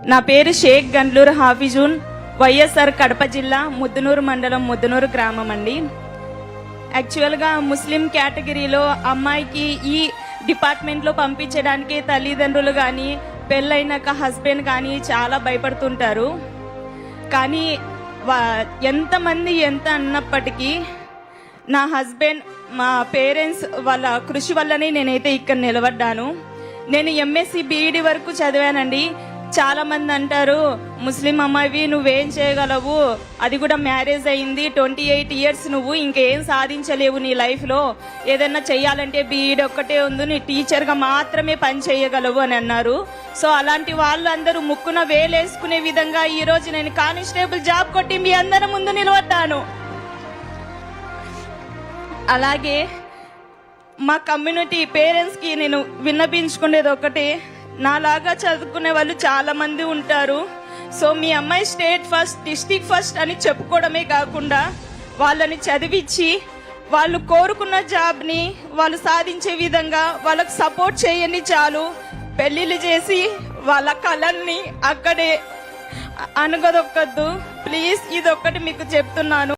నా పేరు షేక్ గన్లూర్ హాఫిజూన్, వైఎస్ఆర్ కడప జిల్లా ముద్దునూరు మండలం ముద్దునూరు గ్రామం అండి. యాక్చువల్గా ముస్లిం కేటగిరీలో అమ్మాయికి ఈ డిపార్ట్మెంట్లో పంపించడానికి తల్లిదండ్రులు కానీ పెళ్ళైనాక హస్బెండ్ కానీ చాలా భయపడుతుంటారు. కానీ ఎంతమంది ఎంత అన్నప్పటికీ నా హస్బెండ్, మా పేరెంట్స్ వాళ్ళ కృషి వల్లనే నేనైతే ఇక్కడ నిలబడ్డాను. నేను ఎంఎస్సి బీఈడి వరకు చదివానండి. చాలా మంది అంటారు, ముస్లిం అమ్మాయివి నువ్వేం చేయగలవు, అది కూడా మ్యారేజ్ అయింది, 28 years, నువ్వు ఇంకేం సాధించలేవు నీ లైఫ్లో, ఏదైనా చెయ్యాలంటే బీఈడి ఒక్కటే ఉంది, నీ టీచర్గా మాత్రమే పని చేయగలవు అని అన్నారు. సో అలాంటి వాళ్ళందరూ ముక్కున వేలేసుకునే విధంగా ఈరోజు నేను కానిస్టేబుల్ జాబ్ కొట్టి మీ అందరి ముందు నిలబడ్డాను. అలాగే మా కమ్యూనిటీ పేరెంట్స్కి నేను విన్నపించుకునేది ఒకటే, నాలాగా చదువుకునే వాళ్ళు చాలా మంది ఉంటారు. సో మీ అమ్మాయి స్టేట్ ఫస్ట్, డిస్ట్రిక్ట్ ఫస్ట్ అని చెప్పుకోవడమే కాకుండా వాళ్ళని చదివించి వాళ్ళు కోరుకున్న జాబ్ని వాళ్ళు సాధించే విధంగా వాళ్ళకు సపోర్ట్ చేయండి చాలు. పెళ్ళిళ్ళు చేసి వాళ్ళ కళల్ని అక్కడే అనగదొక్కద్దు ప్లీజ్. ఇదొక్కటి మీకు చెప్తున్నాను.